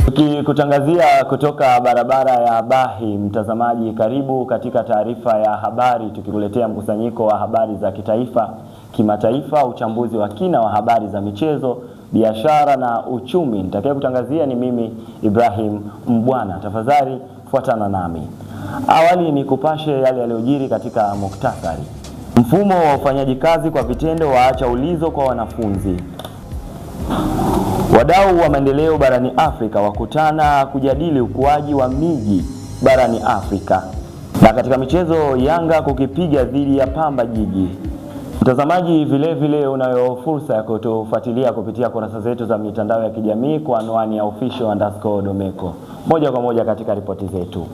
Tukikutangazia kutoka barabara ya Bahi, mtazamaji, karibu katika taarifa ya habari, tukikuletea mkusanyiko wa habari za kitaifa, kimataifa, uchambuzi wa kina wa habari za michezo, biashara na uchumi. Nitakayekutangazia ni mimi Ibrahim Mbwana. Tafadhali fuatana nami. Awali ni kupashe yale yaliyojiri katika muktasari. Mfumo wa ufanyaji kazi kwa vitendo waacha ulizo kwa wanafunzi. Wadau wa maendeleo barani Afrika wakutana kujadili ukuaji wa miji barani Afrika. Na katika michezo, Yanga kukipiga dhidi ya Pamba Jiji. Mtazamaji, vile unayo fursa ya kutufuatilia kupitia kurasa zetu za mitandao ya kijamii kwa anwani ya official_Domeko. Moja kwa moja katika ripoti zetu.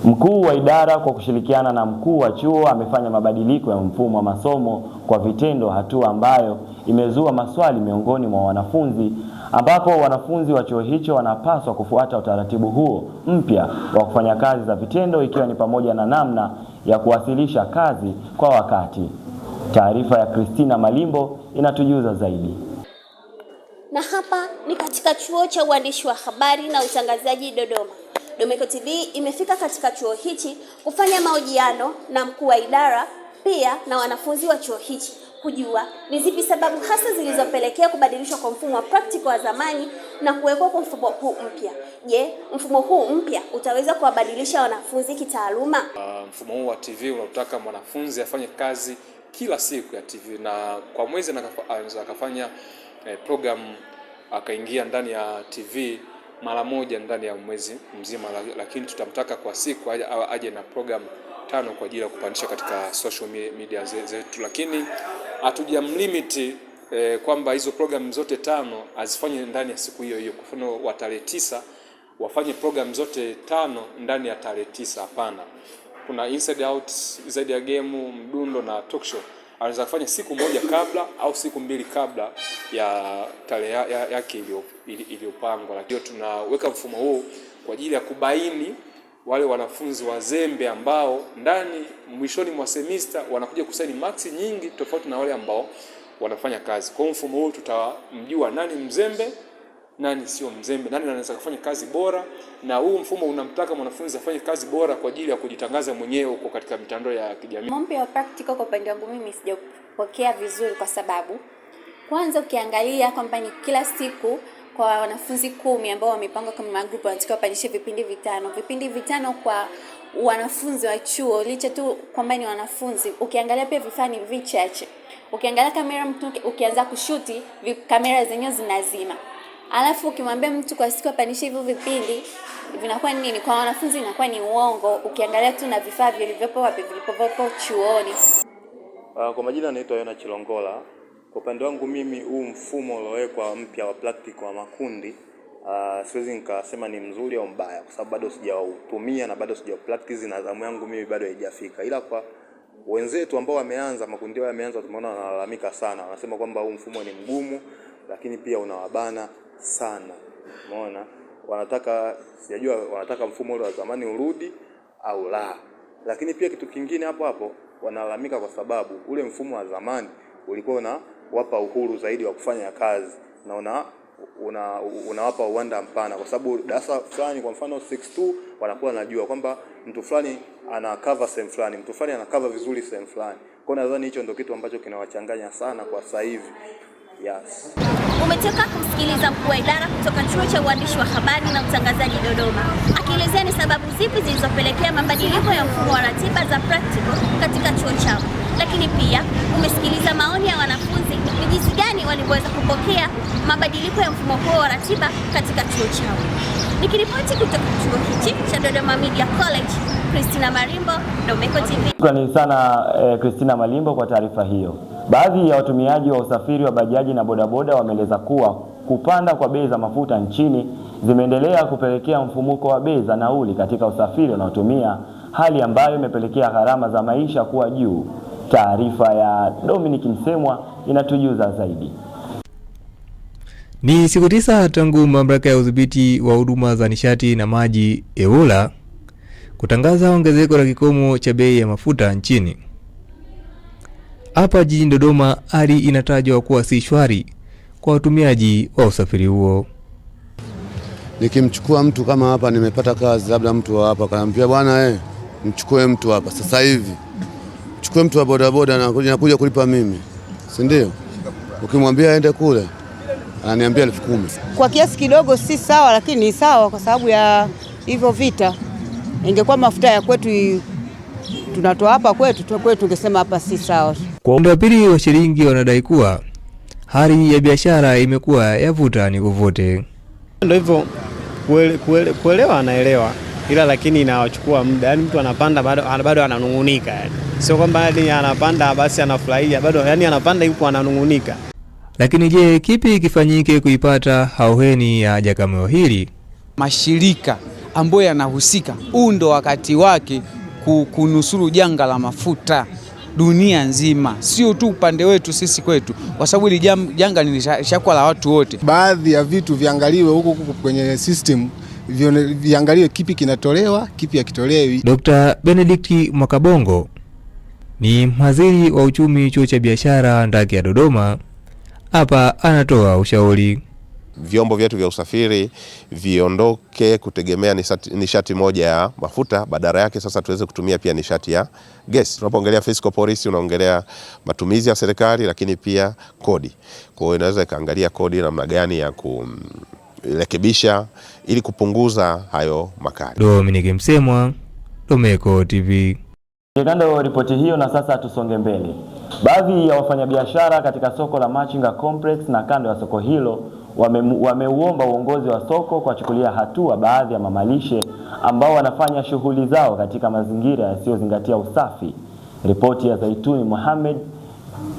Mkuu wa idara kwa kushirikiana na mkuu wa chuo amefanya mabadiliko ya mfumo wa masomo kwa vitendo, hatua ambayo imezua maswali miongoni mwa wanafunzi, ambapo wanafunzi wa chuo hicho wanapaswa kufuata utaratibu huo mpya wa kufanya kazi za vitendo, ikiwa ni pamoja na namna ya kuwasilisha kazi kwa wakati. Taarifa ya Christina Malimbo inatujuza zaidi. Na hapa ni katika chuo cha uandishi wa habari na utangazaji Dodoma. Domeko TV imefika katika chuo hichi kufanya mahojiano na mkuu wa idara pia na wanafunzi wa chuo hichi kujua ni zipi sababu hasa zilizopelekea kubadilishwa kwa mfumo wa practical wa zamani na kuwekwa kwa mfumo huu mpya. Je, mfumo huu mpya utaweza kuwabadilisha wanafunzi kitaaluma? Mfumo huu wa TV unataka mwanafunzi afanye kazi kila siku ya TV, na kwa mwezi anaweza akafanya program akaingia ndani ya TV mara moja ndani ya mwezi mzima, lakini tutamtaka kwa siku aje na program 5 kwa ajili ya kupandisha katika social media zetu, lakini hatujamlimit kwamba hizo program zote 5 azifanye ndani ya siku hiyo hiyo. Kwa mfano wa tarehe 9 wafanye program zote 5 ndani ya tarehe 9, hapana. Kuna inside out, zaidi ya game, mdundo na talk show. Anaweza kufanya siku moja kabla au siku 2 kabla ya tarehe yake iliyopangwa. Lakini tunaweka mfumo huu kwa ajili ya kubaini wale wanafunzi wazembe ambao ndani mwishoni mwa semester wanakuja kusaini marks nyingi tofauti na wale ambao wanafanya kazi. Kwa mfumo huu tutamjua nani mzembe, nani sio mzembe, nani anaweza kufanya kazi bora, na huu mfumo unamtaka mwanafunzi afanye kazi bora kwa ajili ya kujitangaza mwenyewe huko katika mitandao ya kijamii. Mambo ya practical kwa upande wangu mimi sijapokea vizuri, kwa sababu kwanza ukiangalia kwamba ni kila siku kwa wanafunzi 10 ambao wamepangwa kama magrupu wanatakiwa wapandishe vipindi vitano kwa wanafunzi wa chuo, licha tu kwamba ni wanafunzi. Ukiangalia pia vifaa ni vichache. Ukiangalia kamera, mtu ukianza kushuti kamera zenyewe zinazima. Alafu ukimwambia mtu kwa siku apandishe hivyo vipindi, vinakuwa nini? Kwa wanafunzi inakuwa ni uongo. Ukiangalia tu na vifaa vilivyopo chuoni. Kwa majina naitwa Yona Chilongola. Kwa upande wangu mimi, huu mfumo uliowekwa mpya wa practical wa makundi, siwezi nikasema ni mzuri au mbaya, kwa sababu bado sijautumia na bado sijapractice, na zamu yangu mimi bado haijafika. Ila kwa wenzetu ambao wameanza, makundi yao yameanza, tumeona wanalalamika sana. Wanasema kwamba huu mfumo ni mgumu, lakini pia unawabana sana. Umeona? Wanataka mfumo ule wa zamani urudi au la. Lakini pia kitu kingine hapo wanalalamika kwa sababu ule mfumo wa zamani ulikuwa unawapa uhuru zaidi wa kufanya kazi, na unawapa uwanda mpana, kwa sababu darasa fulani, kwa mfano 6-2, wanakuwa wanajua kwamba mtu fulani ana cover sehemu fulani, mtu fulani ana cover vizuri sehemu fulani. Kwa hiyo nadhani hicho ndio kitu ambacho kinawachanganya sana kwa sasa hivi. Yes. Umetoka kumsikiliza mkuu wa idara kutoka chuo cha uandishi wa habari na utangazaji Dodoma, akielezea ni sababu zipi zilizopelekea mabadiliko ya mfumo wa ratiba za practical katika chuo chao. Lakini pia umesikiliza maoni ya wanafunzi ni jinsi gani walivyoweza kupokea mabadiliko ya mfumo huo wa ratiba katika chuo chao. Nikiripoti kutoka chuo hichi cha Dodoma Media College, Christina Malimbo, Domeko TV. Shukrani sana Christina Malimbo kwa taarifa hiyo. Baadhi ya watumiaji wa usafiri wa bajaji na bodaboda wameeleza kuwa kupanda kwa bei za mafuta nchini zimeendelea kupelekea mfumuko wa bei za nauli katika usafiri unaotumia, hali ambayo imepelekea gharama za maisha kuwa juu. Taarifa ya Dominic Msemwa inatujuza zaidi. Ni siku 9 tangu mamlaka ya udhibiti wa huduma za nishati na maji EWURA kutangaza ongezeko la kikomo cha bei ya mafuta nchini. Hapa jijini Dodoma hali inatajwa kuwa si shwari kwa watumiaji wa usafiri huo. nikimchukua mtu kama hapa, nimepata kazi, labda mtu wa hapa kanambia bwana mchukue mtu hapa sasa hivi, mchukue mtu wa bodaboda na nakuja kulipa mimi, si ndio? Ukimwambia aende kule ananiambia 10,000. Kwa kiasi kidogo si sawa, lakini ni sawa kwa sababu ya hivyo vita. Ingekuwa mafuta ya kwetu tunatoa hapa kwetu tungesema hapa si sawa. Kwa upande wa pili, wa shilingi wanadai kuwa hali ya biashara imekuwa yavuta ni kuvute. Ndio hivyo, kuelewa anaelewa, ila lakini inawachukua muda. Yaani mtu anapanda bado ananungunika yani. Sio kwamba yani anapanda basi anafurahia, bado yani anapanda yupo ananungunika. Lakini je, kipi kifanyike kuipata hauheni ya janga hili? Mashirika ambayo yanahusika, huu ndo wakati wake kunusuru janga la mafuta dunia nzima, sio tu upande wetu sisi kwetu, kwa sababu hili janga ni shakwa la watu wote. Baadhi ya vitu viangaliwe huko kwenye system, viangaliwe kipi kinatolewa, kipi hakitolewi. Dr. Benedict Mwakabongo ni mhadhiri wa uchumi chuo cha biashara ndaki ya Dodoma. Hapa anatoa ushauri. Vyombo vyetu vya usafiri viondoke kutegemea nishati moja ya mafuta, badala yake sasa tuweze kutumia pia nishati ya gesi. Tunapoongelea fiscal policy unaongelea matumizi ya serikali, lakini pia kodi. Kwa hiyo inaweza kaangalia kodi namna gani ya kurekebisha ili kupunguza hayo makali. Dominic Msemwa, Domeko TV. Kando ripoti hiyo, na sasa tusonge mbele. Baadhi ya wafanyabiashara katika soko la Machinga Complex na kando ya soko hilo wameuomba uongozi wa soko kuwachukulia hatua baadhi ya mamalishe ambao wanafanya shughuli zao katika mazingira yasiyozingatia usafi. Ripoti ya Zaituni Mohamed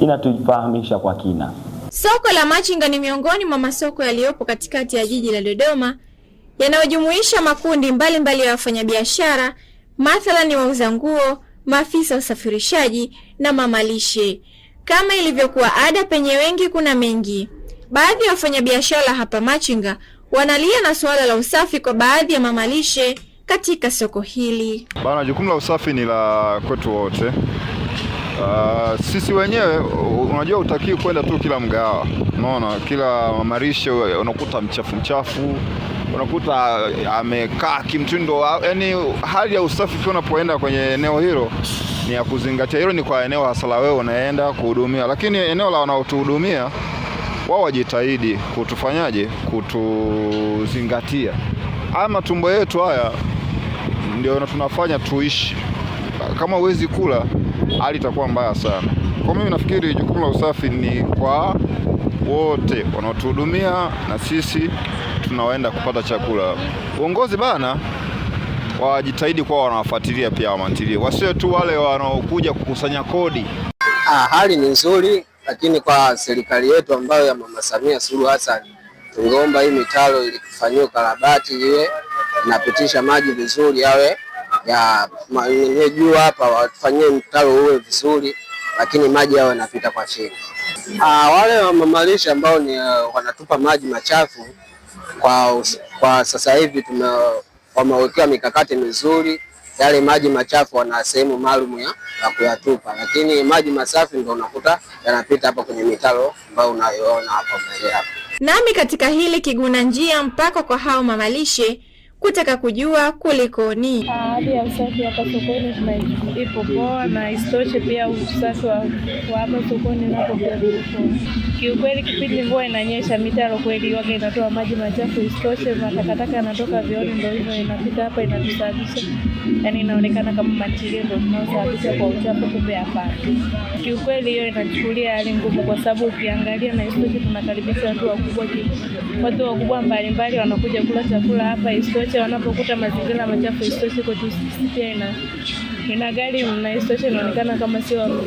inatufahamisha kwa kina. Soko la Machinga ni miongoni mwa masoko yaliyopo katikati ya jiji la Dodoma yanayojumuisha makundi mbalimbali ya wafanyabiashara, mathalani wauza nguo, maafisa usafirishaji na mamalishe. Kama ilivyokuwa ada, penye wengi kuna mengi. Baadhi ya wafanyabiashara hapa Machinga wanalia na suala la usafi kwa baadhi ya mamalishe katika soko hili. Bana, jukumu la usafi ni la kwetu wote. Sisi wenyewe unajua utakiwa kwenda tu kila mgawa. Unaona kila mamalishe unakuta mchafu, unakuta amekaa kimtindo, yani hali ya usafi unapoenda kwenye eneo hilo ni ya kuzingatia. Hilo ni kwa eneo hasa la wewe unaenda kuhudumia, lakini eneo la wanaotuhudumia wao wajitahidi kutufanyaje, kutuzingatia. Haya matumbo yetu haya ndio tunafanya tuishi. Kama huwezi kula, hali itakuwa mbaya sana. Kwa mimi nafikiri jukumu la usafi ni kwa wote wanaotuhudumia na sisi tunaoenda kupata chakula. Uongozi bana wajitahidi kwa wanawafuatilia pia wamantilie, wasio tu wale wanaokuja kukusanya kodi. Hali ni nzuri, lakini kwa serikali yetu ambayo ya Mama Samia Suluhu Hassan, tungeomba hii mitaro ili kufanywa ukarabati, iwe inapitisha maji vizuri, yawe ya juu hapa wafanyie mtaro uwe vizuri, lakini maji yawe yanapita kwa chini. Wale mamalishe ambao ni wanatupa maji machafu, kwa sasa hivi wamewekea mikakati mizuri. Yale maji machafu wana sehemu maalum ya kuyatupa, lakini maji masafi ndio unakuta yanapita hapa kwenye mitaro ambayo unayoona hapa mbele hapa. Nami katika hili kiguna njia mpaka kwa hao mamalishe kutaka kujua kulikoni. Hali ya usafi hapa sokoni ipo poa, na isitoshe pia usafi wa hapa sokoni napo pia upo. Kiukweli kipindi mvua inanyesha, mitaro kweli yoga inatoa maji machafu, isitoshe matakataka yanatoka vioni, ndio hivyo inapita hapa, inatusababisha yani inaonekana kama material ndio tunasababisha kwa uchafu, kumbe hapana. Kiukweli hiyo inachukulia hali ngumu, kwa sababu ukiangalia na isitoshe tunakaribisha watu wakubwa mbalimbali wanakuja kula chakula hapa, isitoshe wanapokuta mazingira machafu, isitoshe kwetu sisi pia ina gari na isitoshe inaonekana kama sio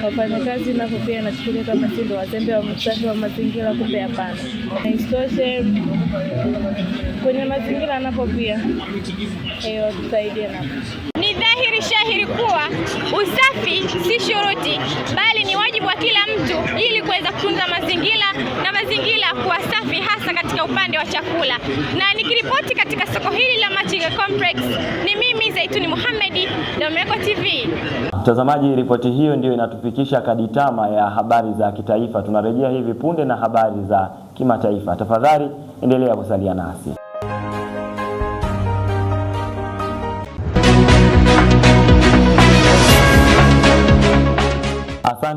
wafanyakazi, na pia inachukulia kama sio ndio wazembe wa usafi wa mazingira, kumbe hapana. Na isitoshe kwenye mazingira napo pia tusaidie napo. Ni dhahiri shahiri kuwa usafi si shuruti, bali ni wajibu wa kila mtu ili kuweza kutunza mazingira na mazingira kuwa safi, hasa katika upande wa chakula. Na nikiripoti katika soko hili la Machinga Complex, ni mimi Zaituni Mohamed, Domeko TV. Mtazamaji, ripoti hiyo ndio inatufikisha kaditama ya habari za kitaifa. Tunarejea hivi punde na habari za kimataifa. Tafadhali endelea kusalia nasi.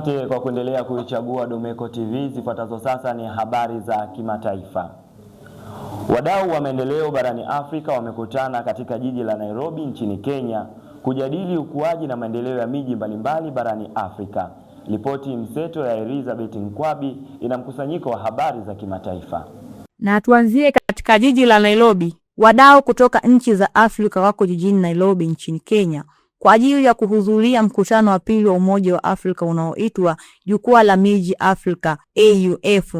Asante kwa kuendelea kuichagua Domeko TV. Zifuatazo sasa ni habari za kimataifa. Wadau wa maendeleo barani Afrika wamekutana katika jiji la Nairobi nchini Kenya kujadili ukuaji na maendeleo ya miji mbalimbali barani Afrika. Ripoti mseto ya Elizabeth Nkwabi ina mkusanyiko wa habari za kimataifa. Na tuanzie katika jiji la Nairobi. Wadau kutoka nchi za Afrika wako jijini Nairobi nchini Kenya kwa ajili ya kuhudhuria mkutano wa pili wa Umoja wa Afrika unaoitwa Jukwaa la Miji Afrika AUF.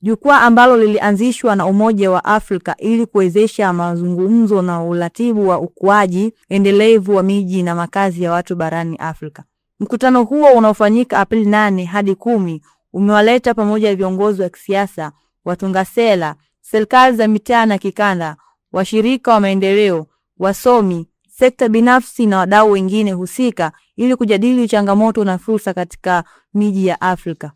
Jukwaa ambalo lilianzishwa na Umoja wa Afrika ili kuwezesha mazungumzo na uratibu wa ukuaji endelevu wa miji na makazi ya watu barani Afrika. Mkutano huo unaofanyika Aprili 8 hadi 10 umewaleta pamoja viongozi wa kisiasa, watunga sera, serikali za mitaa na kikanda, washirika wa maendeleo, wasomi, sekta binafsi na wadau wengine husika ili kujadili changamoto na fursa katika miji ya Afrika.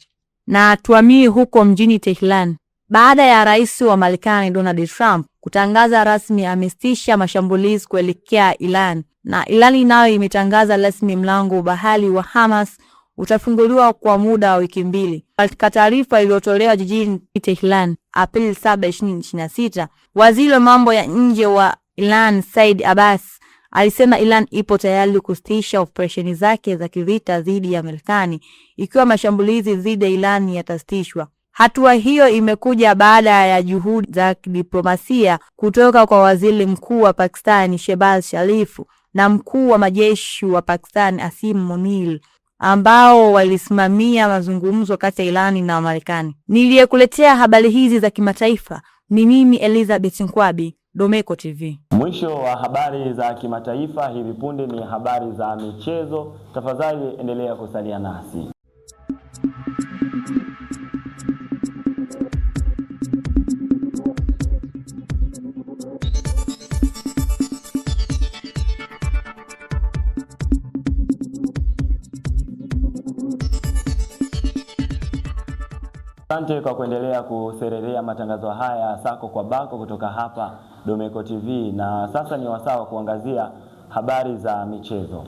Na tuamie huko mjini Tehran. Baada ya rais wa Marekani Donald Trump kutangaza rasmi amesitisha mashambulizi kuelekea Iran, na Iran nayo imetangaza rasmi mlango bahari wa Hamas utafunguliwa kwa muda wa wiki mbili. Katika taarifa iliyotolewa jijini Tehran Aprili 7, 2026, waziri wa mambo ya nje wa Iran Said Abbas alisema Iran ipo tayari kusitisha operesheni zake za kivita dhidi ya Marekani ikiwa mashambulizi dhidi ya Iran yatasitishwa. Hatua hiyo imekuja baada ya juhudi za diplomasia kutoka kwa waziri mkuu wa Pakistan Shehbaz Sharif na mkuu wa majeshi wa Pakistan Asim Munir ambao walisimamia mazungumzo kati ya Iran na Marekani. Niliyekuletea habari hizi za kimataifa ni mimi Elizabeth Nkwabi, Domeko TV. Mwisho wa habari za kimataifa. Hivi punde ni habari za michezo. Tafadhali endelea kusalia nasi. Asante kwa kuendelea kuserelea matangazo haya sako kwa bako kutoka hapa Domeko TV, na sasa ni wasaa wa kuangazia habari za michezo.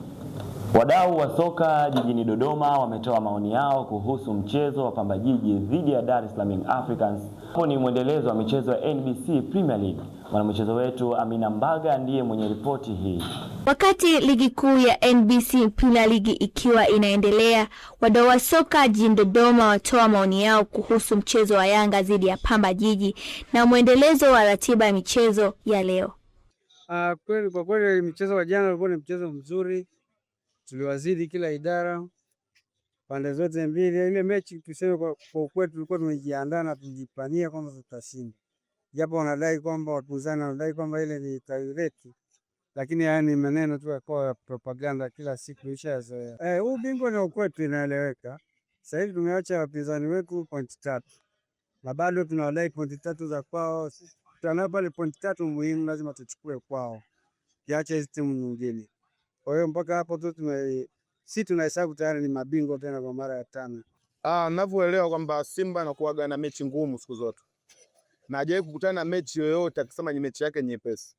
Wadau wa soka jijini Dodoma wametoa maoni yao kuhusu mchezo wa Pamba Jiji dhidi ya Dar es Salaam Young Africans. Hapo ni mwendelezo wa michezo ya NBC Premier League. Mwanamchezo wetu Amina Mbaga ndiye mwenye ripoti hii. Wakati ligi kuu ya NBC Premier League ikiwa inaendelea, wadau wa soka jijini Dodoma watoa maoni yao kuhusu mchezo wa Yanga dhidi ya Pamba Jiji na mwendelezo wa ratiba ya michezo ya leo. Kwa kweli mchezo wa jana ulikuwa ni mchezo mzuri. Tuliwazidi kila idara pande zote mbili. Ile mechi tuseme kwa kweli tulikuwa tumejiandaa na tujipania kwamba tutashinda. Japo wanadai kwamba wapinzani wanadai kwamba ile ni taireti, lakini haya ni maneno tu ya propaganda kila siku ishazoea. Huu bingwa ni kwetu inaeleweka. Sasa hivi tumeacha wapinzani wetu point 3. Na bado tunawadai point 3 za kwao. Tuna pale point 3 muhimu lazima tuchukue kwao. Kiacha hizo timu nyingine. Kwa hiyo mpaka hapo tu sisi tunahesabu tayari ni mabingwa tena kwa mara ya 5. Ninavyoelewa kwamba Simba anakuaga na mechi ngumu siku zote. Na hajawahi kukutana na mechi yoyote akisema ni mechi yake nyepesi.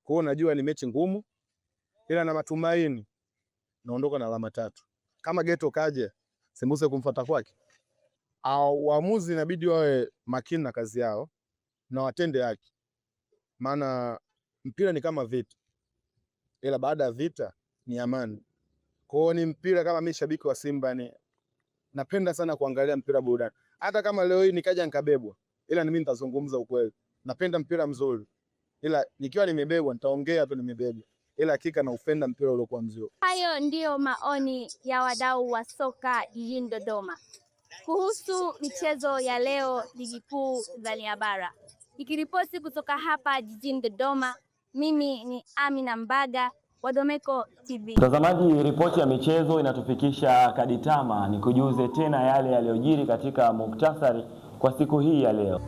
Kwa hiyo najua ni mechi ngumu, ila na matumaini naondoka na alama 3. Kama Geto kaje, sembuse kumfuata kwake. Waamuzi inabidi wawe makini na kazi yao na watende haki. Maana mpira ni kama vita. Ila baada ya vita ni amani. Kwa hiyo ni mpira, kama mimi shabiki wa Simba ni napenda sana kuangalia mpira burudani. Hata kama leo hii nikaja nikabebwa, ila mimi nitazungumza ukweli. Napenda mpira mzuri. Ila nikiwa nimebebwa nitaongea tu nimebebwa. Ila hakika naupenda mpira uliokuwa mzuri. Hayo ndiyo maoni ya wadau wa soka jijini Dodoma kuhusu michezo ya leo ligi kuu Tanzania bara. Nikiripoti kutoka hapa jijini Dodoma, mimi ni Amina Mbaga wa Domeko TV. Mtazamaji, ripoti ya michezo inatufikisha kaditama. Nikujuze tena yale yaliyojiri katika muktasari kwa siku hii ya leo.